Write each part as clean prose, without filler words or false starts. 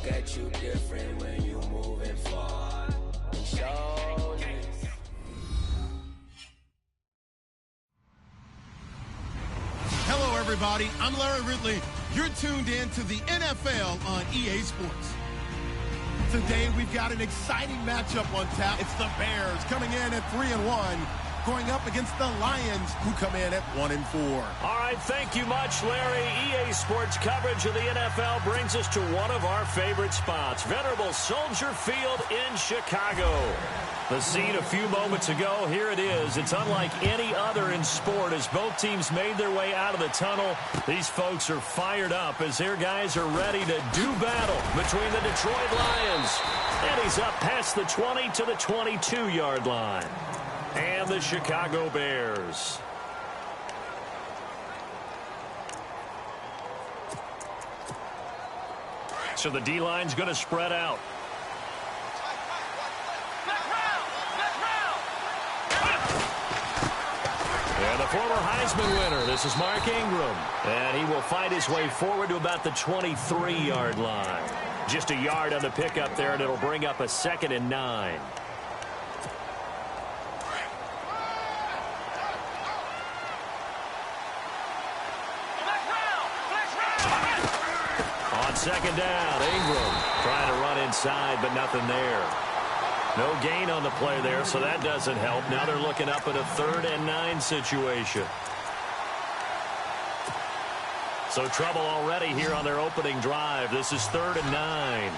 look at you different when you moving forward. Show this. Hello, everybody. I'm Larry Ridley. You're tuned in to the NFL on EA Sports. Today, we've got an exciting matchup on tap. It's the Bears coming in at 3-1, going up against the Lions, who come in at 1-4. All right, thank you much, Larry. EA Sports coverage of the NFL brings us to one of our favorite spots, venerable Soldier Field in Chicago. The scene a few moments ago, here it is. It's unlike any other in sport as both teams made their way out of the tunnel. These folks are fired up as their guys are ready to do battle between the Detroit Lions. And he's up past the 20 to the 22-yard line. And the Chicago Bears. So the D-line's going to spread out. And the former Heisman winner, this is Mark Ingram. And he will fight his way forward to about the 23-yard line. Just a yard on the pickup there, and it'll bring up a 2nd and 9. On 2nd down, Ingram trying to run inside, but nothing there. No gain on the play there, so that doesn't help. Now they're looking up at a 3rd and 9 situation. So trouble already here on their opening drive. This is 3rd and 9.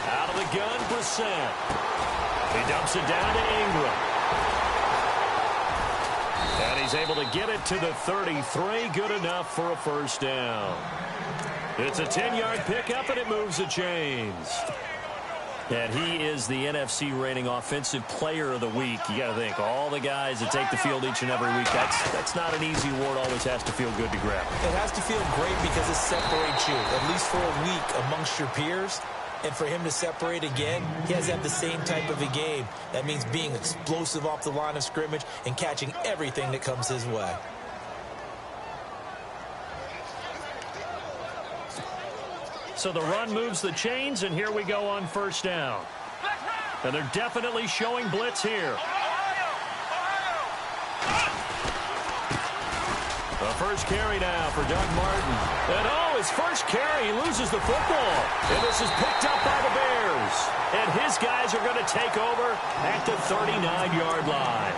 Out of the gun, Brissett. He dumps it down to Ingram. And he's able to get it to the 33. Good enough for a 1st down. It's a 10-yard pickup, and it moves the chains. And he is the NFC reigning offensive player of the week. You got to think, all the guys that take the field each and every week, that's not an easy award. Always has to feel good to grab. It has to feel great because it separates you, at least for a week, amongst your peers. And for him to separate again, he has to have the same type of a game. That means being explosive off the line of scrimmage and catching everything that comes his way. So the run moves the chains, and here we go on 1st down. And they're definitely showing blitz here. The first carry now for Doug Martin. And his first carry, he loses the football. And this is picked up by the Bears. And his guys are going to take over at the 39-yard line.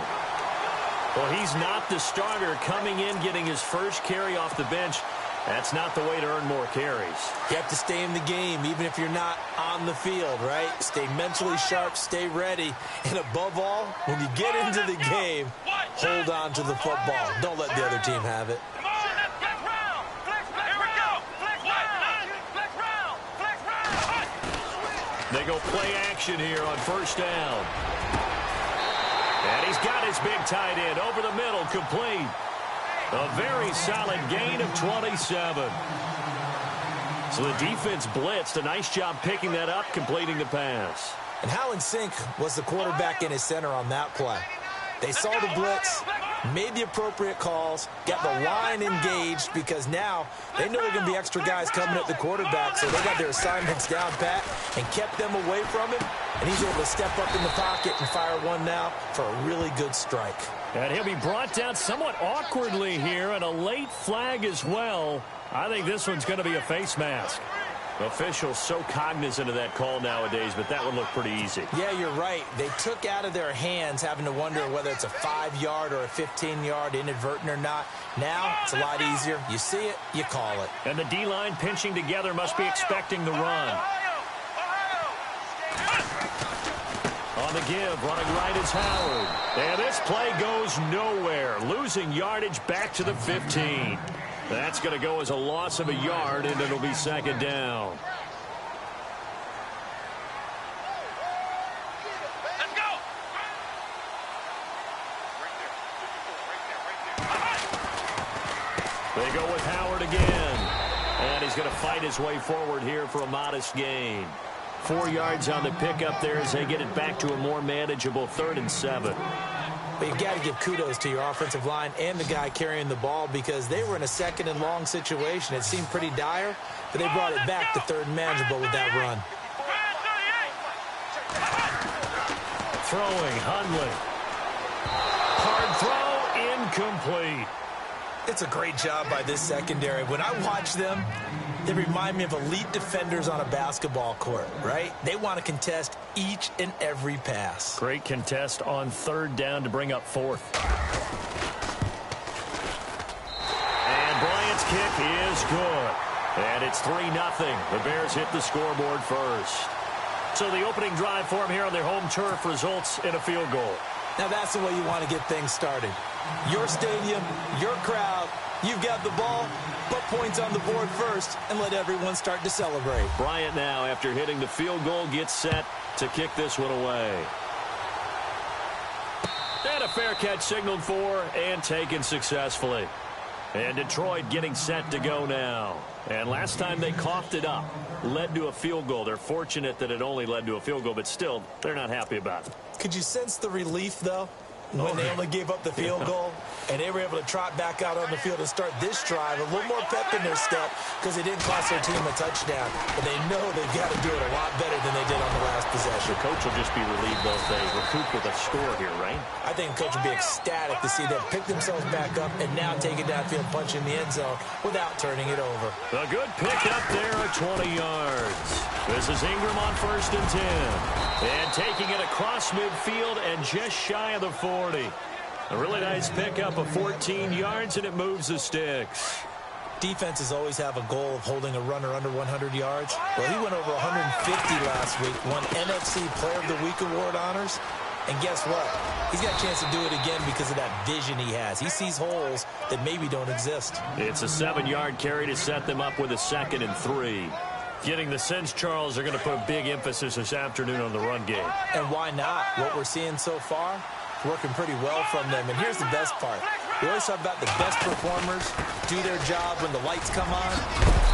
Well, he's not the starter coming in, getting his first carry off the bench. That's not the way to earn more carries. You have to stay in the game, even if you're not on the field, right? Stay mentally sharp, stay ready. And above all, when you get into the game, hold on to the football. Don't let the other team have it. They go play action here on 1st down. And he's got his big tight end over the middle, complete. A very solid gain of 27. So the defense blitzed. A nice job picking that up, completing the pass. And how in sync was the quarterback and his center on that play? They saw the blitz, made the appropriate calls, got the line engaged because now they know there are going to be extra guys coming at the quarterback, so they got their assignments down pat and kept them away from him, and he's able to step up in the pocket and fire one now for a really good strike. And he'll be brought down somewhat awkwardly here, and a late flag as well. I think this one's going to be a face mask. Officials so cognizant of that call nowadays, but that would look pretty easy. Yeah, you're right. They took out of their hands having to wonder whether it's a 5-yard or a 15-yard inadvertent or not. Now it's a lot easier. You see it, you call it. And the D-line pinching together must be expecting the run. On the give, running right is Howard. And this play goes nowhere. Losing yardage back to the 15. That's going to go as a loss of a yard, and it'll be 2nd down. Let's go. They go with Howard again. And he's going to fight his way forward here for a modest gain. 4 yards on the pickup there as they get it back to a more manageable 3rd and 7. But you've got to give kudos to your offensive line and the guy carrying the ball because they were in a second and long situation. It seemed pretty dire, but they brought it back to third and manageable with that run. Throwing, Hundley. Hard throw, incomplete. It's a great job by this secondary. When I watch them, they remind me of elite defenders on a basketball court, right? They want to contest each and every pass. Great contest on third down to bring up fourth. And Bryant's kick is good. And it's 3-0. The Bears hit the scoreboard first. So the opening drive for them here on their home turf results in a field goal. Now that's the way you want to get things started. Your stadium, your crowd, you've got the ball, put points on the board first and let everyone start to celebrate. Bryant now, after hitting the field goal, gets set to kick this one away. And a fair catch signaled for and taken successfully. And Detroit getting set to go now. And last time they coughed it up, led to a field goal. They're fortunate that it only led to a field goal, but still, they're not happy about it. Could you sense the relief, though, when they only gave up the field goal and they were able to trot back out on the field and start this drive, a little more pep in their step because it didn't cost their team a touchdown. But they know they've got to do it a lot better than they did on the last possession. The coach will just be relieved, though, if they recoup with a score here, right? I think the coach will be ecstatic to see them pick themselves back up and now take it downfield, punch in the end zone without turning it over. A good pick up there at 20 yards. This is Ingram on 1st and 10. And taking it across midfield and just shy of the 40. A really nice pickup of 14 yards, and it moves the sticks. Defenses always have a goal of holding a runner under 100 yards. Well, he went over 150 last week, won NFC Player of the Week award honors. And guess what? He's got a chance to do it again because of that vision he has. He sees holes that maybe don't exist. It's a 7-yard carry to set them up with a 2nd and 3. Getting the sense, Charles, they're going to put a big emphasis this afternoon on the run game. And why not? What we're seeing so far, working pretty well from them. And here's the best part. We always talk about the best performers do their job when the lights come on.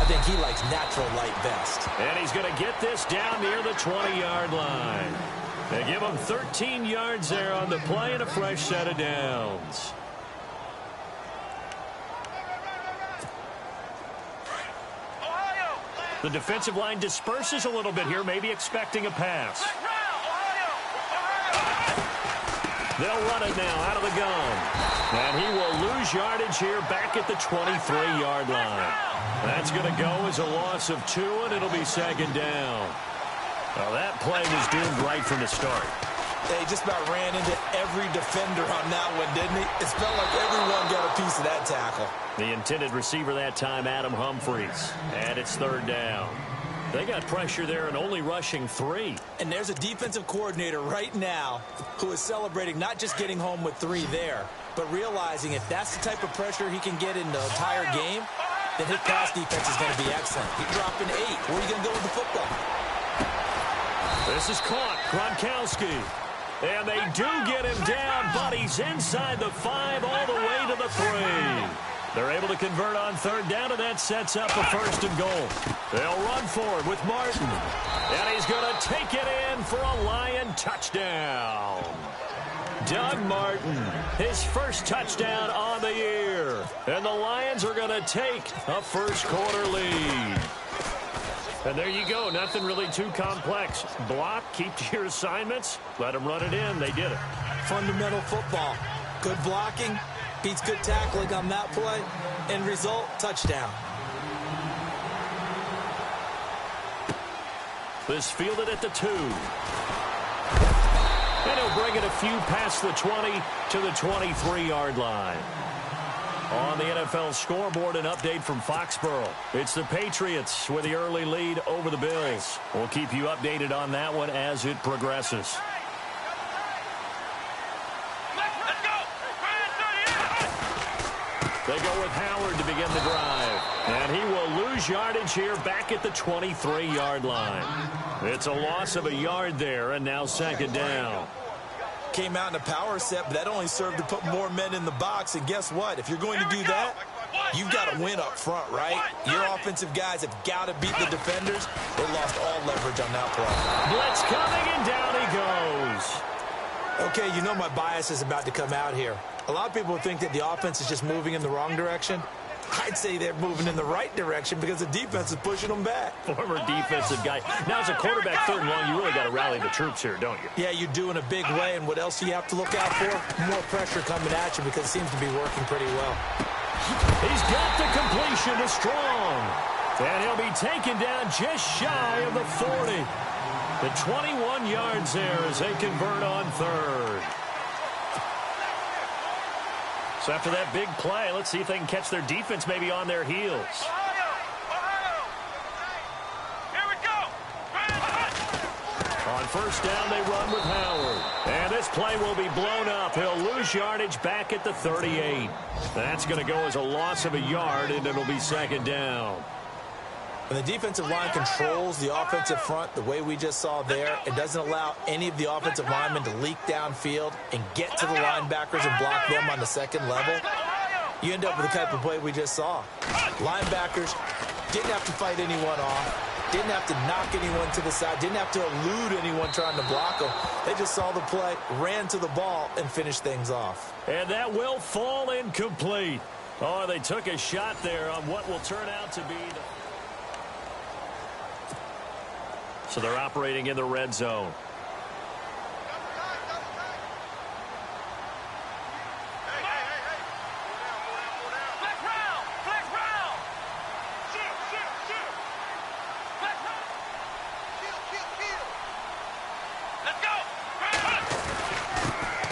I think he likes natural light best. And he's going to get this down near the 20-yard line. They give him 13 yards there on the play and a fresh set of downs. The defensive line disperses a little bit here, maybe expecting a pass. They'll run it now out of the gun. And he will lose yardage here back at the 23-yard line. That's going to go as a loss of 2, and it'll be 2nd down. Well, that play was doomed right from the start. They just about ran into every defender on that one, didn't he? It felt like everyone got a piece of that tackle. The intended receiver that time, Adam Humphries. And it's 3rd down. They got pressure there and only rushing 3. And there's a defensive coordinator right now who is celebrating not just getting home with 3 there, but realizing if that's the type of pressure he can get in the entire game, then his pass defense is going to be excellent. He's dropping 8. Where are you going to go with the football? This is caught. Gronkowski. And they do get him down, but he's inside the 5 all the way to the 3. They're able to convert on 3rd down, and that sets up a 1st and goal. They'll run forward with Martin. And he's going to take it in for a Lion touchdown. Doug Martin, his first touchdown on the year. And the Lions are going to take a first-quarter lead. And there you go. Nothing really too complex. Block, keep to your assignments, let them run it in. They did it. Fundamental football. Good blocking, beats good tackling on that play. End result, touchdown. This fielded at the 2. And he'll bring it a few past the 20 to the 23-yard line. On the NFL scoreboard, an update from Foxborough. It's the Patriots with the early lead over the Bills. We'll keep you updated on that one as it progresses. They go with Howard to begin the drive. And he will lose yardage here back at the 23-yard line. It's a loss of a yard there, and now 2nd down. Came out in a power set, but that only served to put more men in the box. And guess what? If you're going to do that, you've got to win up front, right? Your offensive guys have got to beat the defenders. They lost all leverage on that play. Blitz coming, and down he goes. Okay, you know my bias is about to come out here. A lot of people think that the offense is just moving in the wrong direction. I'd say they're moving in the right direction because the defense is pushing them back. Former defensive guy. Now, as a quarterback, 3rd and long, you really got to rally the troops here, don't you? Yeah, you do in a big way. And what else do you have to look out for? More pressure coming at you because it seems to be working pretty well. He's got the completion to Strong. And he'll be taken down just shy of the 40. The 21 yards there as they convert on 3rd. So after that big play, let's see if they can catch their defense maybe on their heels. Here we go. On 1st down, they run with Howard. And this play will be blown up. He'll lose yardage back at the 38. That's going to go as a loss of a yard, and it'll be 2nd down. When the defensive line controls the offensive front the way we just saw there, it doesn't allow any of the offensive linemen to leak downfield and get to the linebackers and block them on the 2nd level. You end up with the type of play we just saw. Linebackers didn't have to fight anyone off, didn't have to knock anyone to the side, didn't have to elude anyone trying to block them. They just saw the play, ran to the ball, and finished things off. And that will fall incomplete. Oh, they took a shot there on what will turn out to be the... So they're operating in the red zone.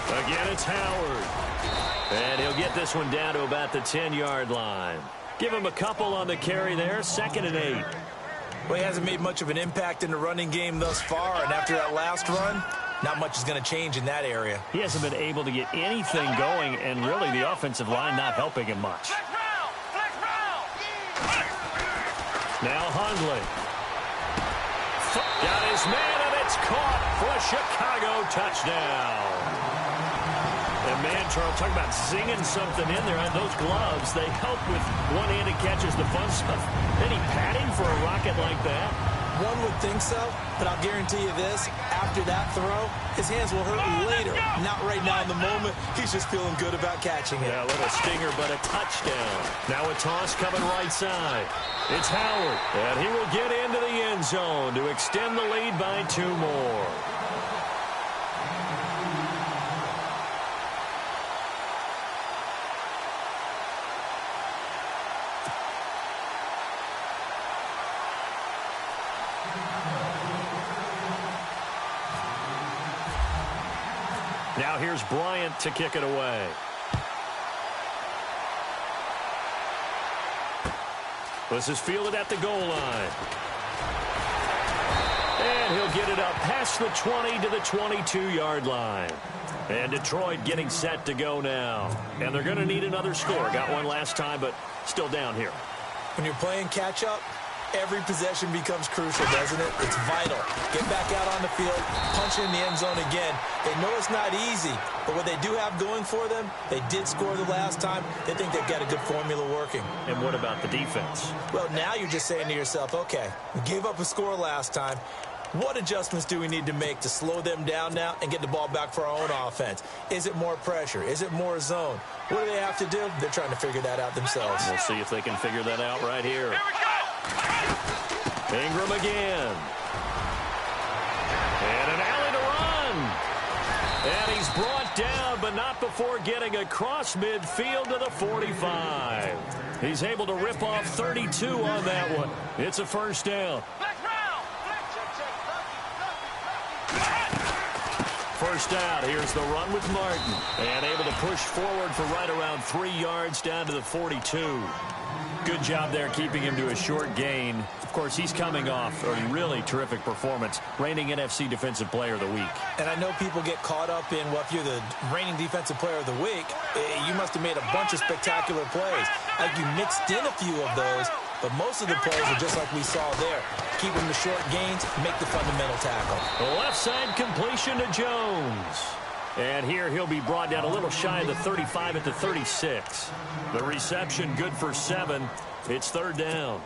Again, it's Howard. And he'll get this one down to about the 10-yard line. Give him a couple on the carry there. 2nd and 8. Well, he hasn't made much of an impact in the running game thus far, and after that last run, not much is going to change in that area. He hasn't been able to get anything going, and really the offensive line not helping him much. Now Hundley. Got his man, and it's caught for a Chicago touchdown. And man, Charles, talk about zinging something in there. And those gloves, they help with one-handed catches, the fun stuff. Any padding for a rocket like that? One would think so, but I'll guarantee you this. After that throw, his hands will hurt later. Not right now in the moment. He's just feeling good about catching it. Yeah, a little stinger, but a touchdown. Now a toss coming right side. It's Howard, and he will get into the end zone to extend the lead by 2 more. Now here's Bryant to kick it away. This is fielded at the goal line. And he'll get it up past the 20 to the 22-yard line. And Detroit getting set to go now. And they're going to need another score. Got one last time, but still down here. When you're playing catch-up, every possession becomes crucial, doesn't it? It's vital. Get back out on the field, punch in the end zone again. They know it's not easy, but what they do have going for them, they did score the last time. They think they've got a good formula working. And what about the defense? Well, now you're just saying to yourself, okay, we gave up a score last time. What adjustments do we need to make to slow them down now and get the ball back for our own offense? Is it more pressure? Is it more zone? What do they have to do? They're trying to figure that out themselves. We'll see if they can figure that out right here. Here we go. Ingram again. And an alley to run. And he's brought down, but not before getting across midfield to the 45. He's able to rip off 32 on that one. It's a 1st down. First down, here's the run with Martin. And able to push forward for right around 3 yards down to the 42. Good job there keeping him to a short gain. Of course, he's coming off a really terrific performance, reigning NFC Defensive Player of the Week. And I know people get caught up in, well, if you're the reigning Defensive Player of the Week, you must have made a bunch of spectacular plays. Like you mixed in a few of those, but most of the plays are just like we saw there. Keep them to short gains, make the fundamental tackle. The left side completion to Jones. And here he'll be brought down a little shy of the 35 at the 36. The reception good for 7. It's 3rd down.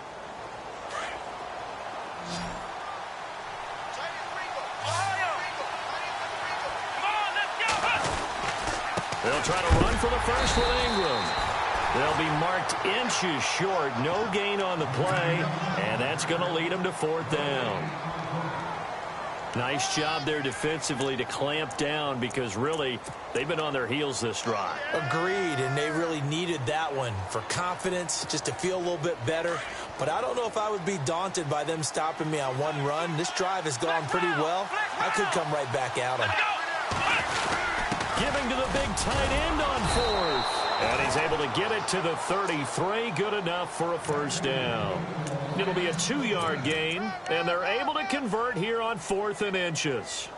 Come on, let's go. They'll try to run for the first with Ingram. They'll be marked inches short. No gain on the play, and that's going to lead them to 4th down. Nice job there defensively to clamp down because really they've been on their heels this drive. Agreed, and they really needed that one for confidence, just to feel a little bit better. But I don't know if I would be daunted by them stopping me on one run. This drive has gone pretty well. I could come right back at them. Giving to the big tight end on 4th. And he's able to get it to the 33. Good enough for a first down. It'll be a 2-yard gain, and they're able to convert here on 4th and inches.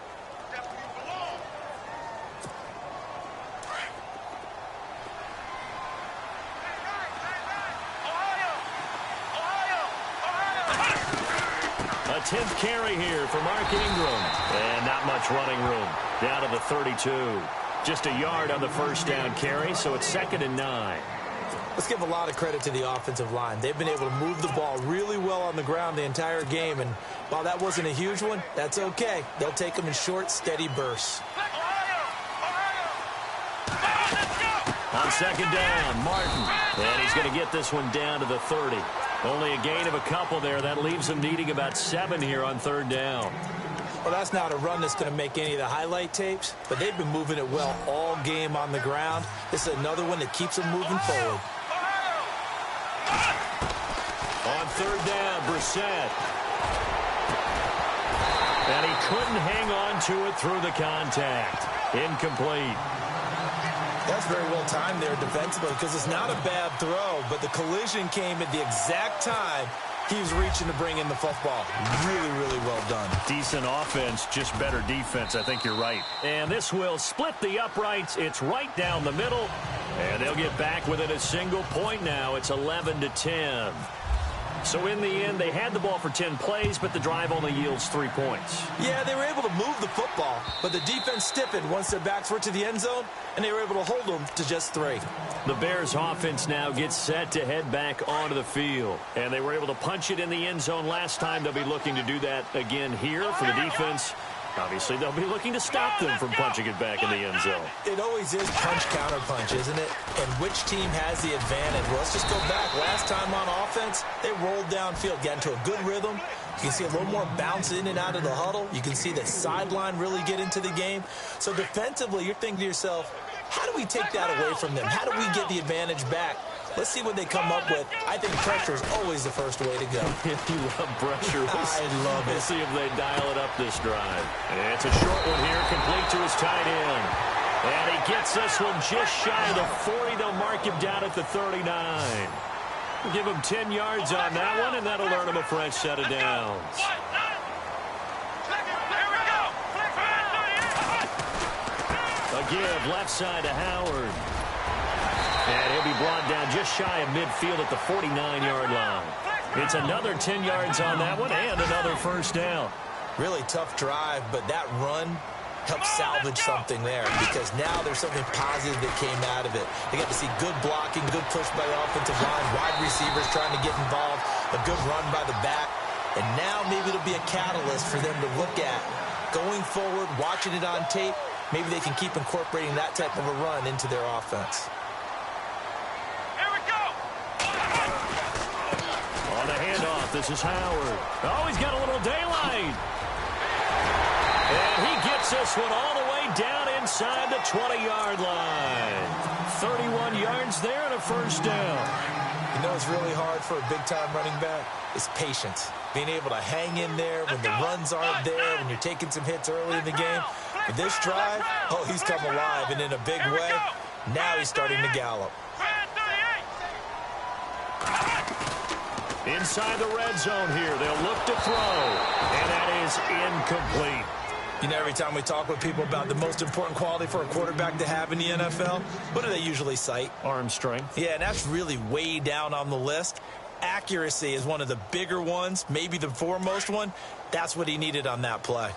A 10th carry here for Mark Ingram. And not much running room. Down to the 32. Just a yard on the first down carry, so it's 2nd and 9. Let's give a lot of credit to the offensive line. They've been able to move the ball really well on the ground the entire game, and while that wasn't a huge one, that's okay. They'll take them in short, steady bursts. On 2nd down, Martin. And he's going to get this one down to the 30. Only a gain of a couple there. That leaves them needing about 7 here on 3rd down. Well, that's not a run that's going to make any of the highlight tapes, but they've been moving it well all game on the ground. This is another one that keeps them moving forward. On 3rd down, Brissett. And he couldn't hang on to it through the contact. Incomplete. That's very well timed there defensively because it's not a bad throw, but the collision came at the exact time he was reaching to bring in the football. Really, really well done. Decent offense, just better defense. I think you're right. And this will split the uprights. It's right down the middle. And they'll get back within a single point now. It's 11-10. So in the end, they had the ball for 10 plays, but the drive only yields 3 points. Yeah, they were able to move the football, but the defense stiffened once their backs were to the end zone, and they were able to hold them to just 3. The Bears offense now gets set to head back onto the field. And they were able to punch it in the end zone last time. They'll be looking to do that again here for the defense. Obviously, they'll be looking to stop them from punching it back in the end zone. It always is punch-counter-punch, isn't it? And which team has the advantage? Well, let's just go back. Last time on offense, they rolled downfield, got into a good rhythm. You can see a little more bounce in and out of the huddle. You can see the sideline really get into the game. So defensively, you're thinking to yourself, how do we take that away from them? How do we get the advantage back? Let's see what they come up with. I think pressure is always the first way to go. If you love pressure, I love it. We'll see if they dial it up this drive. And it's a short one here, complete to his tight end. And he gets this one just shy of the 40. They'll mark him down at the 39. We'll give him 10 yards on that one, and that'll earn him a fresh set of downs. A give left side to Howard. And he'll be brought down just shy of midfield at the 49-yard line. It's another 10 yards on that one and another first down. Really tough drive, but that run helped salvage something there because now there's something positive that came out of it. They got to see good blocking, good push by the offensive line, wide receivers trying to get involved, a good run by the back. And now maybe it'll be a catalyst for them to look at. Going forward, watching it on tape, maybe they can keep incorporating that type of a run into their offense. On the handoff, this is Howard. Oh, he's got a little daylight. And he gets this one all the way down inside the 20-yard line. 31 yards there and a first down. You know what's really hard for a big-time running back? Is patience. Being able to hang in there when the runs aren't there, when you're taking some hits early in the game. But this drive, oh, he's come alive and in a big way. Now he's starting to gallop. Inside the red zone here, they'll look to throw, and that is incomplete. You know, every time we talk with people about the most important quality for a quarterback to have in the NFL, what do they usually cite? Arm strength. Yeah, and that's really way down on the list. Accuracy is one of the bigger ones, maybe the foremost one. That's what he needed on that play.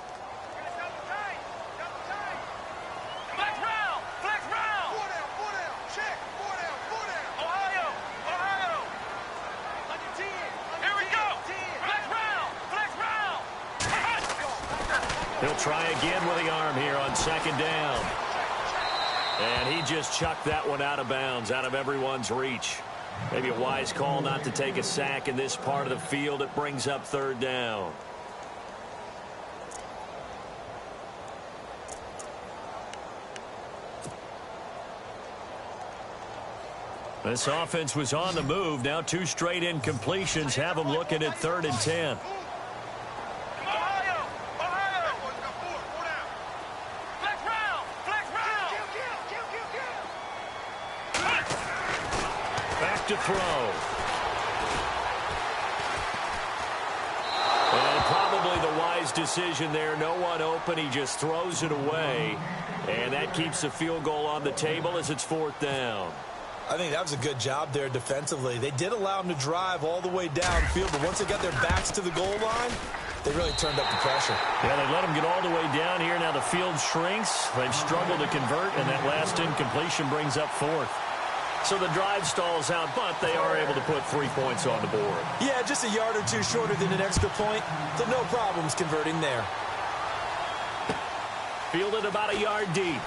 He'll try again with the arm here on second down. And he just chucked that one out of bounds, out of everyone's reach. Maybe a wise call not to take a sack in this part of the field. It brings up third down. This offense was on the move. Now 2 straight incompletions have them looking at 3rd and 10. Back to throw. And probably the wise decision there. No one open. He just throws it away. And that keeps the field goal on the table as it's 4th down. I think that was a good job there defensively. They did allow them to drive all the way downfield, but once they got their backs to the goal line, they really turned up the pressure. Yeah, they let them get all the way down here. Now the field shrinks. They've struggled to convert, and that last incompletion brings up 4th. So the drive stalls out, but they are able to put 3 points on the board. Yeah, just a yard or 2 shorter than an extra point, so no problems converting there. Fielded about a yard deep.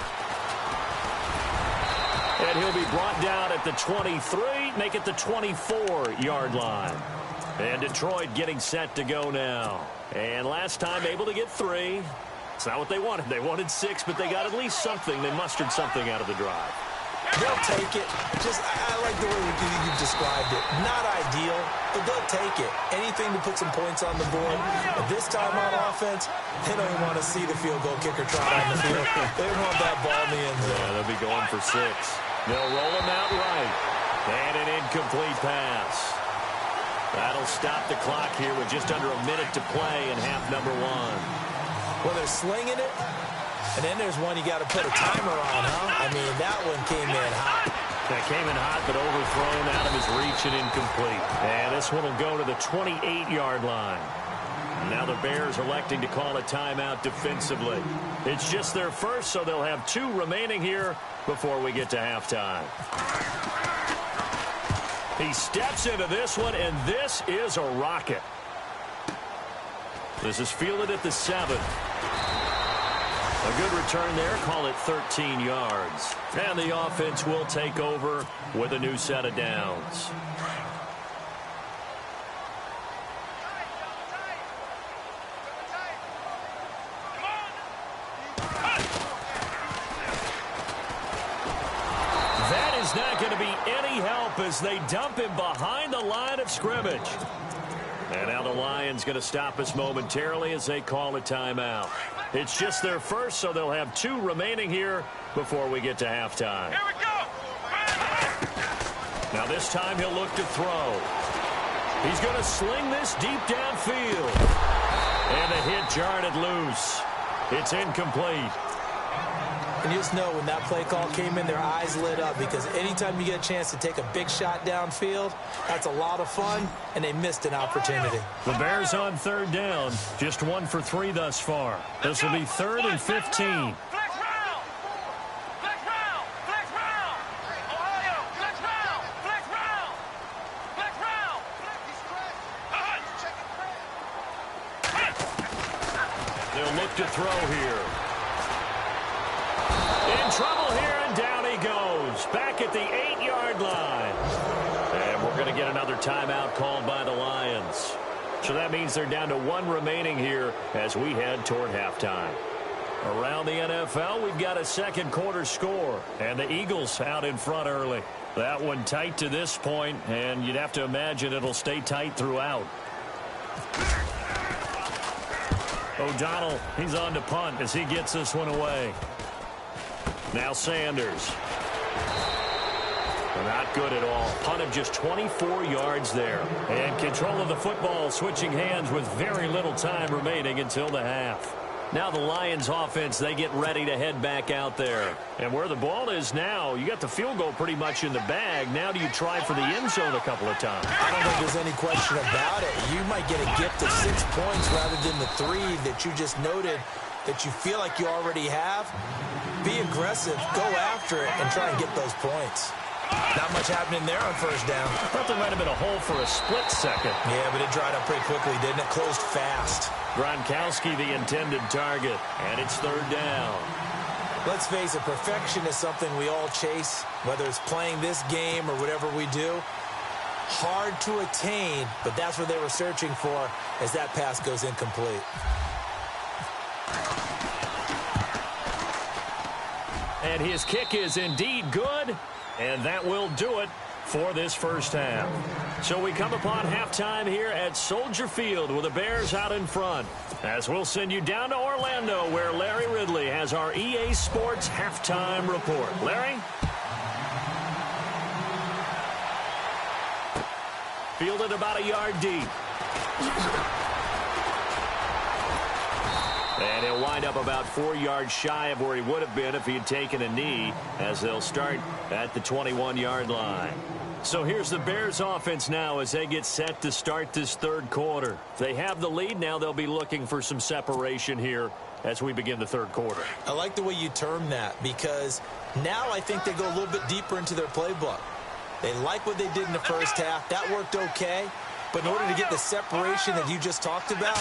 And he'll be brought down at the 23, make it the 24-yard line. And Detroit getting set to go now. And last time able to get 3. It's not what they wanted. They wanted 6, but they got at least something. They mustered something out of the drive. They'll take it. I like the way you described it. Not ideal, but they'll take it. Anything to put some points on the board. But this time on offense, they don't even want to see the field goal kicker trot on the field. They want that ball in the end zone. Yeah, they'll be going for 6. They'll roll him out right. And an incomplete pass. That'll stop the clock here with just under a minute to play in half number 1. Well, they're slinging it. And then there's one you got to put a timer on, huh? I mean, that one came in hot. That came in hot, but overthrown out of his reach and incomplete. And this one will go to the 28-yard line. Now the Bears electing to call a timeout defensively. It's just their first, so they'll have 2 remaining here before we get to halftime. He steps into this one, and this is a rocket. This is fielded at the 7. A good return there. Call it 13 yards. And the offense will take over with a new set of downs. That is not going to be any help as they dump him behind the line of scrimmage. And now the Lions going to stop us momentarily as they call a timeout. It's just their first, so they'll have 2 remaining here before we get to halftime. Here we go. Now this time he'll look to throw. He's going to sling this deep downfield. And the hit jarred it loose. It's incomplete. And you just know when that play call came in, their eyes lit up because anytime you get a chance to take a big shot downfield, that's a lot of fun, and they missed an opportunity. The Bears on 3rd down, just 1 for 3 thus far. This will be 3rd and 15. They'll look to throw here. In trouble here, and down he goes. Back at the 8-yard line. And we're going to get another timeout called by the Lions. So that means they're down to 1 remaining here as we head toward halftime. Around the NFL, we've got a 2nd quarter score. And the Eagles out in front early. That one tight to this point, and you'd have to imagine it'll stay tight throughout. O'Donnell, he's on to punt as he gets this one away. Now Sanders. Not good at all. Punt of just 24 yards there. And control of the football switching hands with very little time remaining until the half. Now the Lions offense, they get ready to head back out there. And where the ball is now, you got the field goal pretty much in the bag. Now do you try for the end zone a couple of times? I don't think there's any question about it. You might get a gift of 6 points rather than the 3 that you just noted that you feel like you already have. Be aggressive, go after it, and try and get those points. Not much happening there on 1st down. I thought there might have been a hole for a split second. Yeah, but it dried up pretty quickly, didn't it? Closed fast. Gronkowski the intended target, and it's 3rd down. Let's face it, perfection is something we all chase, whether it's playing this game or whatever we do. Hard to attain, but that's what they were searching for as that pass goes incomplete. And his kick is indeed good, and that will do it for this first half. So we come upon halftime here at Soldier Field with the Bears out in front. As we'll send you down to Orlando where Larry Ridley has our EA Sports halftime report. Larry? Fielded about a yard deep. And he'll wind up about 4 yards shy of where he would have been if he had taken a knee, as they'll start at the 21-yard line. So here's the Bears offense now as they get set to start this third quarter. They have the lead. Now they'll be looking for some separation here as we begin the third quarter. I like the way you term that, because now I think they go a little bit deeper into their playbook. They like what they did in the first half. That worked okay. But in order to get the separation that you just talked about,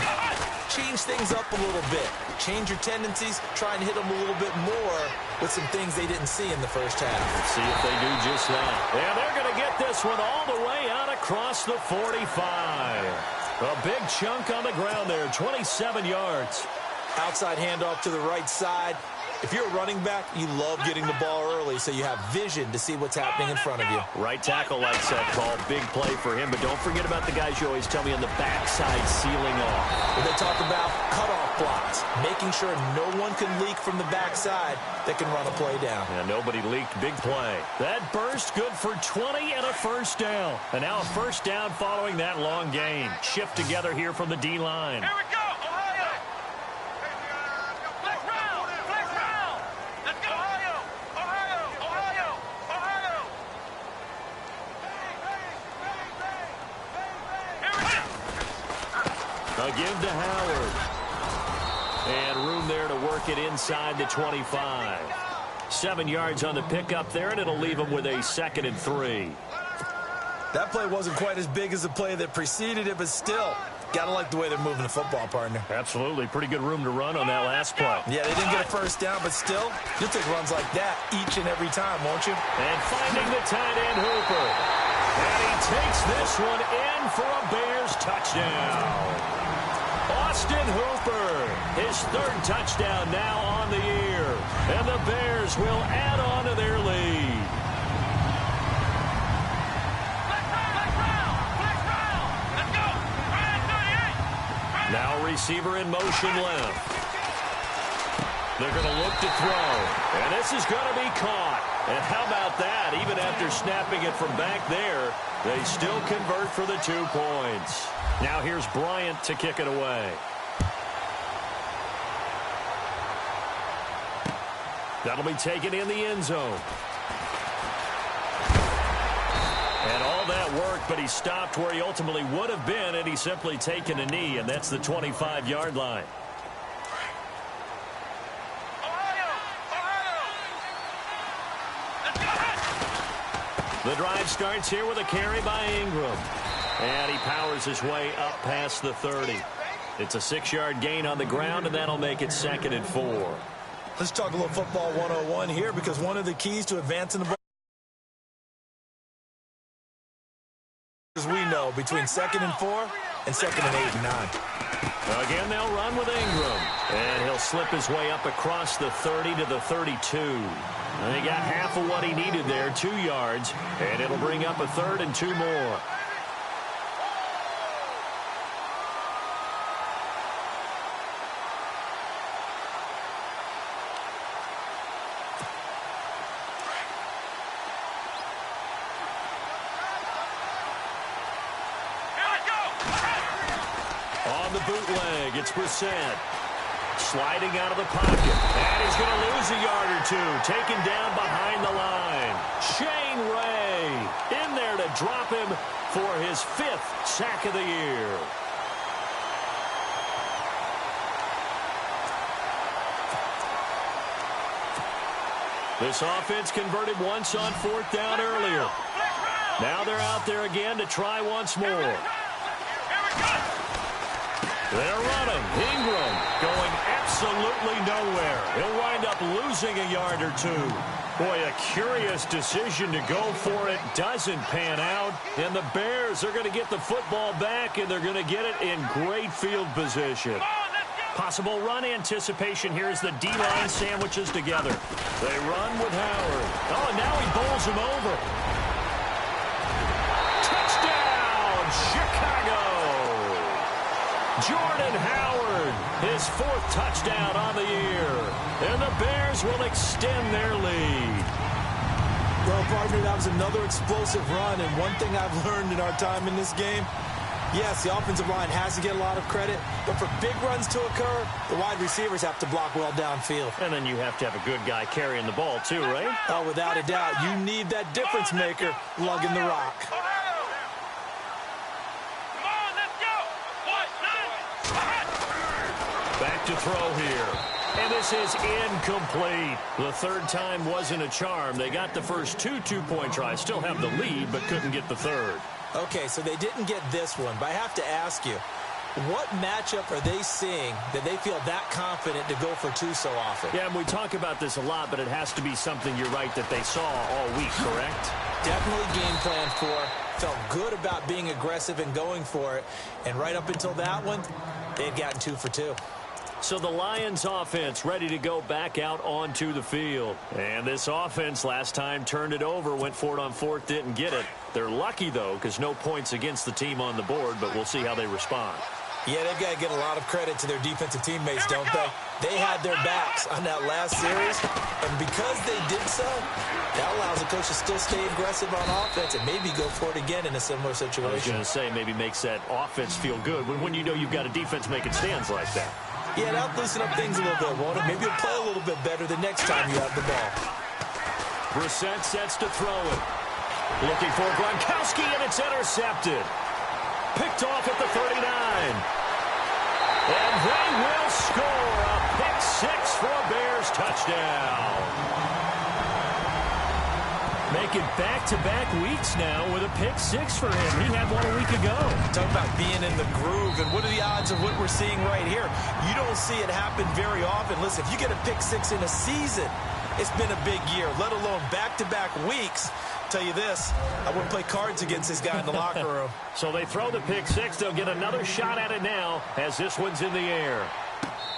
change things up a little bit. Change your tendencies. Try and hit them a little bit more with some things they didn't see in the first half. Let's see if they do just that. Yeah, they're going to get this one all the way out across the 45. A big chunk on the ground there, 27 yards. Outside handoff to the right side. If you're a running back, you love getting the ball early so you have vision to see what's happening in front of you. Right tackle likes that call. Big play for him, but don't forget about the guys you always tell me on the backside sealing off. When they talk about cutoff blocks, making sure no one can leak from the backside that can run a play down. And nobody leaked. Big play. That burst good for 20 and a first down. And now a first down following that long gain. Shift together here from the D-line. Here we go, Ohio! Flex round! Flex round! Let's go, Ohio! Ohio! Ohio! Ohio! Here we go! A give to Howard. And room there to work it inside the 25. 7 yards on the pickup there, and it'll leave him with a 2nd and 3. That play wasn't quite as big as the play that preceded it, but still, gotta like the way they're moving the football, partner. Absolutely. Pretty good room to run on that last play. Yeah, they didn't get a first down, but still, you'll take runs like that each and every time, won't you? And finding the tight end, Hooper. And he takes this one in for a Bears touchdown. Austin Hooper, his 3rd touchdown now on the year. And the Bears will add on to their lead. Now receiver in motion left. They're going to look to throw. And this is going to be caught. And how about that? Even after snapping it from back there, they still convert for the 2 points. Now here's Bryant to kick it away. That'll be taken in the end zone. And all that worked, but he stopped where he ultimately would have been, and he's simply taken a knee, and that's the 25-yard line. The drive starts here with a carry by Ingram. And he powers his way up past the 30. It's a 6-yard gain on the ground, and that'll make it 2nd and 4. Let's talk a little football 101 here, because one of the keys to advancing the ball as we know, between 2nd and 4 and 2nd and 8 and 9. Again, they'll run with Ingram. And he'll slip his way up across the 30 to the 32. And he got half of what he needed there, 2 yards. And it'll bring up a 3rd and 2 more. Bootleg, it's Brissett. Sliding out of the pocket. And he's going to lose a yard or 2. Taken down behind the line. Shane Ray in there to drop him for his 5th sack of the year. This offense converted once on 4th down earlier. Now they're out there again to try once more. They're running. Ingram going absolutely nowhere. He'll wind up losing a yard or two. Boy, a curious decision to go for it. Doesn't pan out. And the Bears are going to get the football back, and they're going to get it in great field position. Possible run anticipation here as the D-line sandwiches together. They run with Howard. Oh, and now he bowls him over. Touchdown, Chicago! Jordan Howard, his 4th touchdown on the year. And the Bears will extend their lead. Well, partner, that was another explosive run. And one thing I've learned in our time in this game, yes, the offensive line has to get a lot of credit, but for big runs to occur, the wide receivers have to block well downfield. And then you have to have a good guy carrying the ball too, right? Oh, without a doubt. You need that difference maker lugging the rock. Back to throw here. And this is incomplete. The 3rd time wasn't a charm. They got the first 2 two-point tries. Still have the lead, but couldn't get the 3rd. Okay, so they didn't get this one, but I have to ask you, what matchup are they seeing that they feel that confident to go for 2 so often? Yeah, and we talk about this a lot, but it has to be something, you're right, that they saw all week, correct? Definitely game plan for. Felt good about being aggressive and going for it. And right up until that one, they had gotten 2 for 2. So the Lions offense ready to go back out onto the field. And this offense last time turned it over, went for it on 4th, didn't get it. They're lucky, though, because no points against the team on the board, but we'll see how they respond. Yeah, they've got to get a lot of credit to their defensive teammates, don't they? They had their backs on that last series, and because they did so, that allows the coach to still stay aggressive on offense and maybe go for it again in a similar situation. I was going to say, maybe makes that offense feel good when you know you've got a defense making stands like that. Yeah, that'll loosen up things a little bit, won't it? Maybe you'll play a little bit better the next time you have the ball. Brissett sets to throw it. Looking for Gronkowski, and it's intercepted. Picked off at the 39. And they will score a pick 6 for a Bears touchdown. Making back-to-back weeks now with a pick 6 for him. He had one a week ago. Talk about being in the groove, and what are the odds of what we're seeing right here? You don't see it happen very often. Listen, if you get a pick 6 in a season, it's been a big year, let alone back-to-back weeks. Tell you this, I wouldn't play cards against this guy in the locker room. So they throw the pick 6. They'll get another shot at it now as this one's in the air.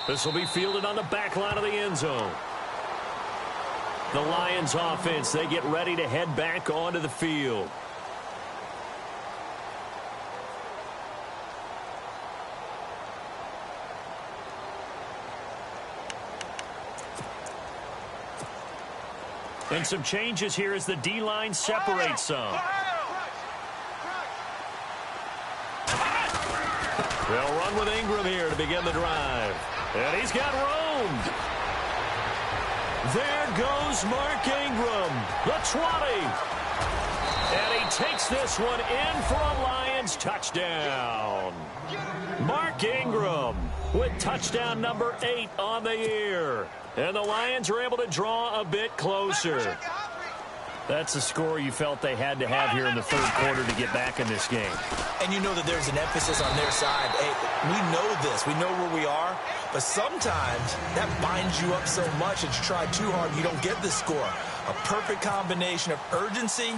This will be fielded on the back line of the end zone. The Lions offense, they get ready to head back onto the field. And some changes here as the D-line separates some. They'll run with Ingram here to begin the drive. And he's got room. There goes Mark Ingram, the 20. And he takes this one in for a Lions touchdown. Mark Ingram with touchdown number 8 on the year. And the Lions are able to draw a bit closer. That's the score you felt they had to have here in the 3rd quarter to get back in this game. And you know that there's an emphasis on their side. Hey, we know this. We know where we are. But sometimes that binds you up so much that you try too hard, you don't get the score. A perfect combination of urgency,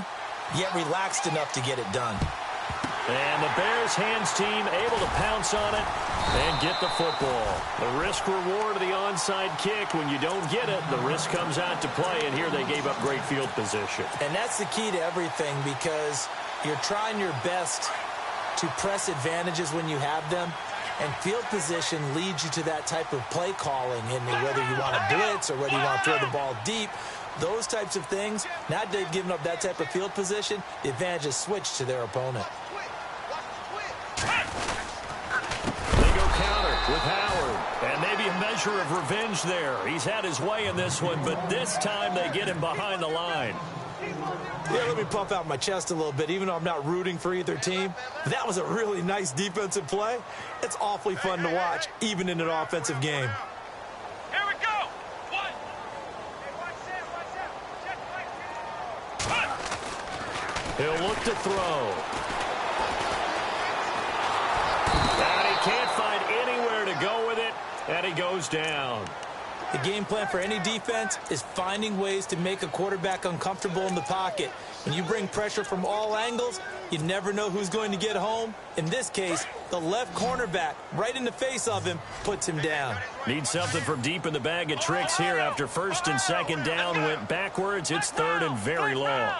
yet relaxed enough to get it done. And the Bears hands team able to pounce on it and get the football. The risk-reward of the onside kick. When you don't get it, the risk comes out to play, and here they gave up great field position. And that's the key to everything, because you're trying your best to press advantages when you have them, and field position leads you to that type of play calling, and whether you want to blitz or whether you want to throw the ball deep, those types of things. Now that they've given up that type of field position, the advantage is switched to their opponent. They go counter with Howard, and maybe a measure of revenge there. He's had his way in this one, but this time they get him behind the line. Yeah, let me puff out my chest a little bit, even though I'm not rooting for either team. That was a really nice defensive play. It's awfully fun to watch, even in an offensive game. Here we go. One. He'll look to throw. And he can't find any And he goes down. The game plan for any defense is finding ways to make a quarterback uncomfortable in the pocket. When you bring pressure from all angles, you never know who's going to get home. In this case, the left cornerback, right in the face of him, puts him down. Need something from deep in the bag of tricks here after first and second down went backwards. It's third and very long.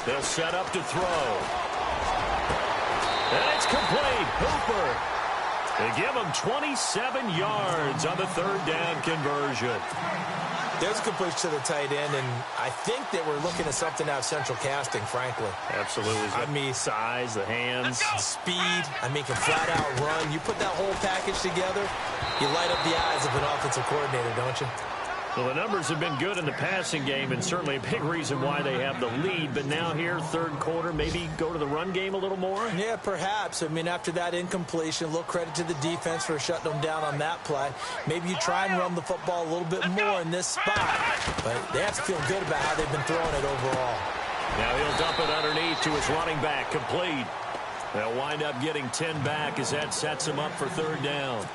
They'll set up to throw. And it's complete. Hooper. They give him 27 yards on the third down conversion. There's a completion to the tight end, and I think that we're looking at something out of central casting, frankly. Absolutely. I mean, size, the hands. Speed. I mean, can flat out run. You put that whole package together, you light up the eyes of an offensive coordinator, don't you? Well, the numbers have been good in the passing game, and certainly a big reason why they have the lead. But now here, third quarter, maybe go to the run game a little more? Yeah, perhaps. I mean, after that incompletion, a little credit to the defense for shutting them down on that play. Maybe you try and run the football a little bit more in this spot. But they have to feel good about how they've been throwing it overall. Now he'll dump it underneath to his running back, complete. They'll wind up getting 10 back as that sets him up for third down.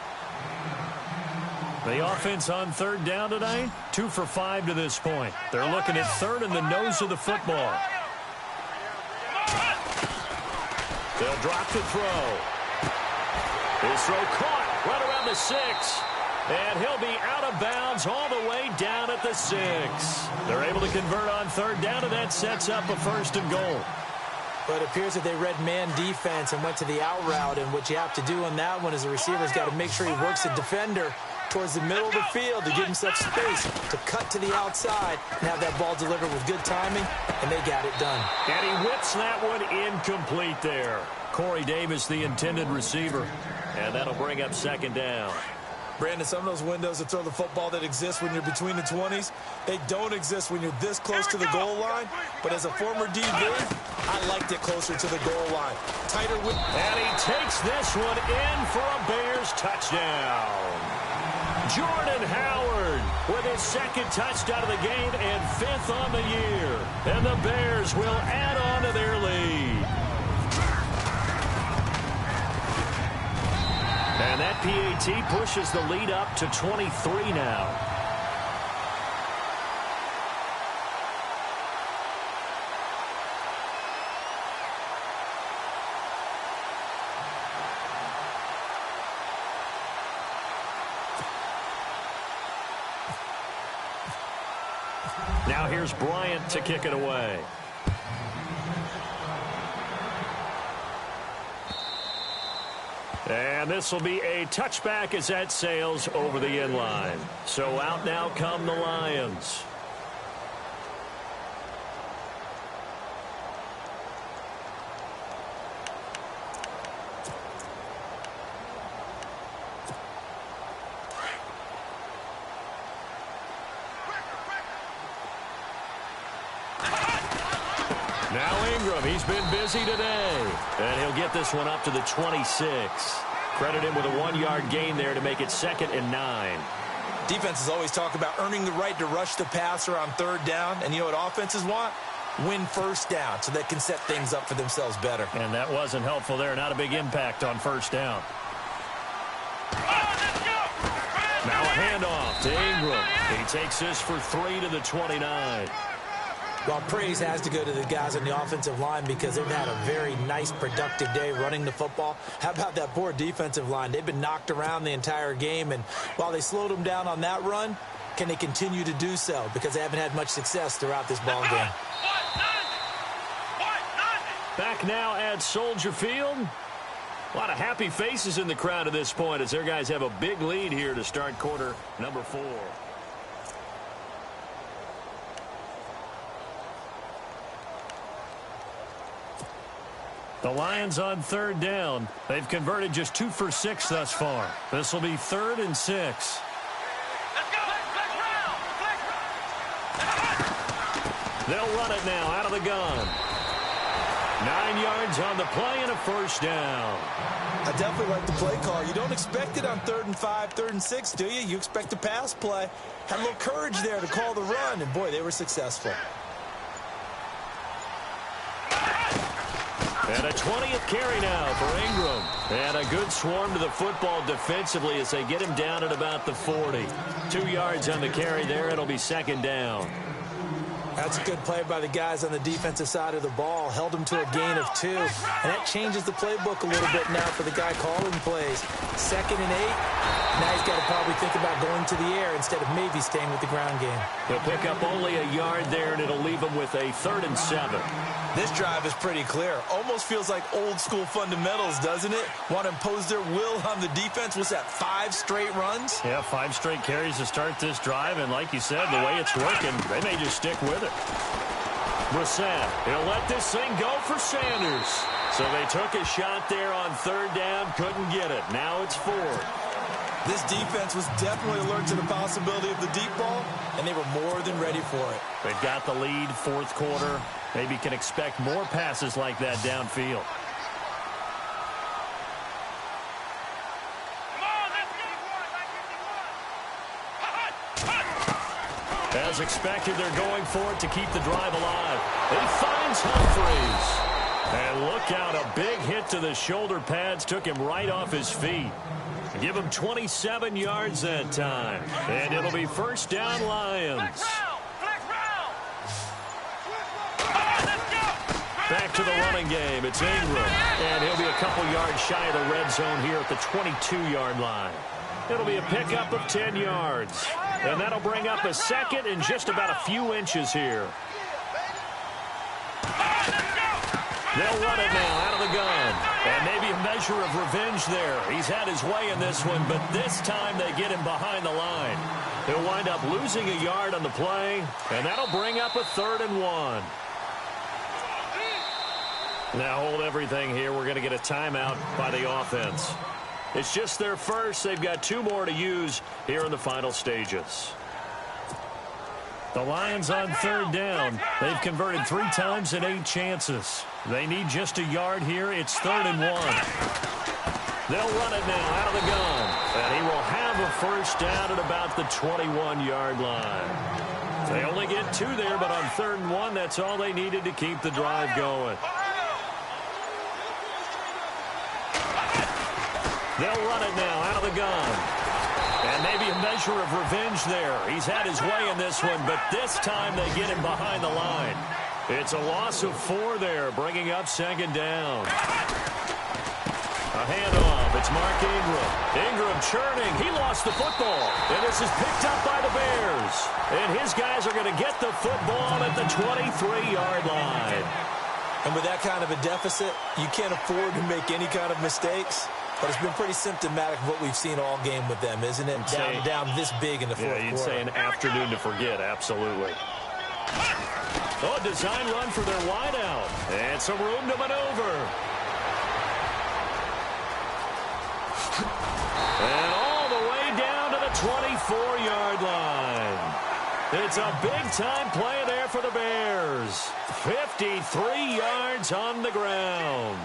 The offense on third down tonight, 2 for 5 to this point. They're looking at third in the nose of the football. They'll drop to throw. His throw caught right around the 6. And he'll be out of bounds all the way down at the 6. They're able to convert on third down, and that sets up a first and goal. But it appears that they read man defense and went to the out route, and what you have to do on that one is the receiver's got to make sure he works the defender towards the middle of the field to give himself space to cut to the outside and have that ball delivered with good timing, and they got it done. And he whips that one incomplete there. Corey Davis, the intended receiver, and that'll bring up second down. Brandon, some of those windows to throw the football that exist when you're between the 20s, they don't exist when you're this close to the goal line. But as a former DB, I liked it closer to the goal line. Tighter with... And he takes this one in for a Bears touchdown. Jordan Howard with his second touchdown of the game and 5th on the year. And the Bears will add on to their lead. And that PAT pushes the lead up to 23 now. Now here's Bryant to kick it away. And this will be a touchback as that sails over the end line. So out now come the Lions. Now Ingram, he's been busy today. And he'll get this one up to the 26. Credit him with a 1-yard gain there to make it 2nd and 9. Defenses always talk about earning the right to rush the passer on third down. And you know what offenses want? Win first down so they can set things up for themselves better. And that wasn't helpful there. Not a big impact on first down. Now a handoff to Ingram. He takes this for 3 to the 29. Well, praise has to go to the guys on the offensive line because they've had a very nice, productive day running the football. How about that poor defensive line? They've been knocked around the entire game, and while they slowed them down on that run, can they continue to do so? Because they haven't had much success throughout this ball game. Back now at Soldier Field. A lot of happy faces in the crowd at this point as their guys have a big lead here to start quarter number 4. The Lions on third down. They've converted just 2 for 6 thus far. This will be 3rd and 6. They'll run it now out of the gun. 9 yards on the play and a first down. I definitely like the play call. You don't expect it on 3rd and 5, 3rd and 6, do you? You expect a pass play. Had a little courage there to call the run, and boy, they were successful. And a 20th carry now for Ingram. And a good swarm to the football defensively as they get him down at about the 40. 2 yards on the carry there. It'll be 2nd down. That's a good play by the guys on the defensive side of the ball. Held him to a gain of 2. And that changes the playbook a little bit now for the guy calling plays. 2nd and 8. Now he's got to probably think about going to the air instead of maybe staying with the ground game. He'll pick up only a yard there, and it'll leave him with a 3rd and 7. This drive is pretty clear. Almost feels like old school fundamentals, doesn't it? Want to impose their will on the defense. Was that 5 straight runs? Yeah, 5 straight carries to start this drive. And like you said, the way it's working, they may just stick with it. Brissett, he'll let this thing go for Sanders. So they took a shot there on 3rd down, couldn't get it. Now it's 4th. This defense was definitely alert to the possibility of the deep ball, and they were more than ready for it. They've got the lead, 4th quarter. Maybe can expect more passes like that downfield. As expected, they're going for it to keep the drive alive. He finds Humphreys. And look out, a big hit to the shoulder pads took him right off his feet. Give him 27 yards that time. And it'll be 1st down, Lions. Back to the running game. It's Ingram. And he'll be a couple yards shy of the red zone here at the 22-yard line. It'll be a pickup of 10 yards. And that'll bring up a 2nd and just about a few inches here. They'll run it now out of the gun. And maybe a measure of revenge there. He's had his way in this one, but this time they get him behind the line. He'll wind up losing a yard on the play, and that'll bring up a 3rd and 1. Now hold everything here. We're going to get a timeout by the offense. It's just their first. They've got 2 more to use here in the final stages. The Lions on 3rd down. They've converted 3 times in 8 chances. They need just a yard here. It's 3rd and 1. They'll run it now out of the gun. And he will have a first down at about the 21-yard line. They only get 2 there, but on 3rd and 1, that's all they needed to keep the drive going. They'll run it now out of the gun. And maybe a measure of revenge there. He's had his way in this one, but this time they get him behind the line. It's a loss of 4 there, bringing up 2nd down. A handoff. It's Mark Ingram. Ingram churning. He lost the football. And this is picked up by the Bears. And his guys are going to get the football at the 23-yard line. And with that kind of a deficit, you can't afford to make any kind of mistakes. But it's been pretty symptomatic of what we've seen all game with them, isn't it? Down this big in the 4th quarter. Yeah, you'd say an afternoon to forget, absolutely. Oh, a design run for their wideout. And some room to maneuver. And all the way down to the 24-yard line. It's a big-time play there for the Bears. 53 yards on the ground.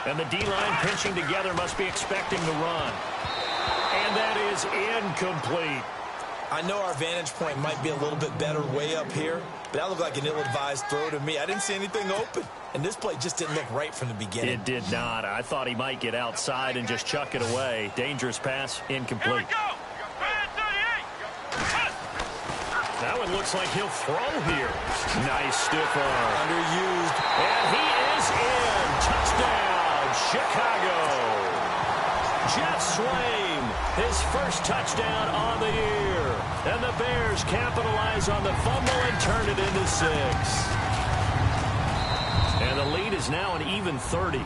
And the D-line pinching together must be expecting the run. And that is incomplete. I know our vantage point might be a little bit better way up here, but that looked like an ill-advised throw to me. I didn't see anything open. And this play just didn't look right from the beginning. It did not. I thought he might get outside and just chuck it away. Dangerous pass, incomplete. That one looks like he'll throw here. Nice stiff arm. Underused. And he is in. Touchdown. Chicago. Jeff Swain, his first touchdown on the year. And the Bears capitalize on the fumble and turn it into 6. And the lead is now an even 30.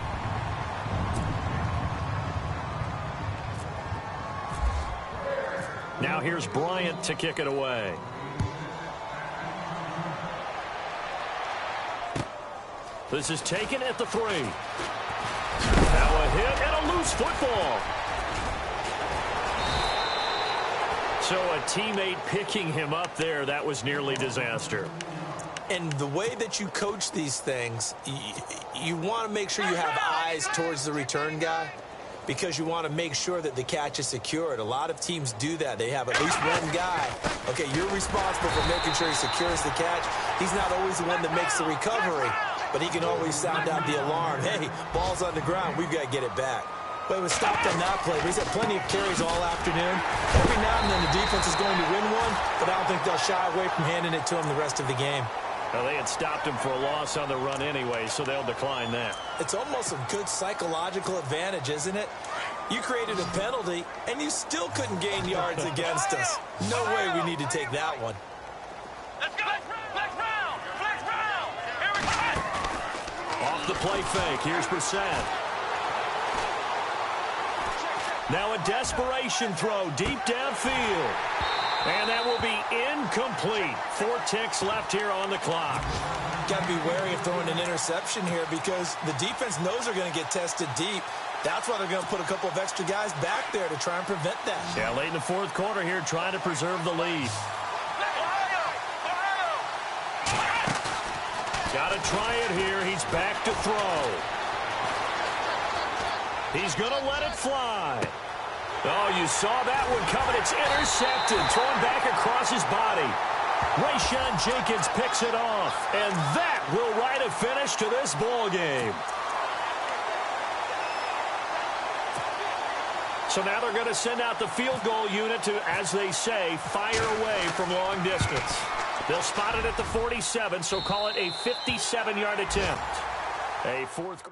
Now here's Bryant to kick it away. This is taken at the 3. Now a hit and a loose football. So a teammate picking him up there, that was nearly disaster. And the way that you coach these things, you want to make sure you have eyes towards the return guy because you want to make sure that the catch is secured. A lot of teams do that. They have at least one guy. Okay, you're responsible for making sure he secures the catch. He's not always the one that makes the recovery, but he can always sound out the alarm. Hey, ball's on the ground. We've got to get it back. But it was stopped on that play. But he's had plenty of carries all afternoon. Every now and then the defense is going to win one, but I don't think they'll shy away from handing it to him the rest of the game. Well, they had stopped him for a loss on the run anyway, so they'll decline that. It's almost a good psychological advantage, isn't it? You created a penalty, and you still couldn't gain yards against us. No way we need to take that one. Let's go. Flex round. Flex round. Here we go. Off the play fake. Here's Brissett. Now a desperation throw deep downfield. And that will be incomplete. 4 ticks left here on the clock. Got to be wary of throwing an interception here because the defense knows they're going to get tested deep. That's why they're going to put a couple of extra guys back there to try and prevent that. Yeah, late in the 4th quarter here, trying to preserve the lead. Got to try it here. He's back to throw. He's going to let it fly. Oh, you saw that one coming. It's intercepted. Thrown back across his body. Rayshawn Jenkins picks it off. And that will write a finish to this ball game. So now they're going to send out the field goal unit to, as they say, fire away from long distance. They'll spot it at the 47, so call it a 57-yard attempt. A 4th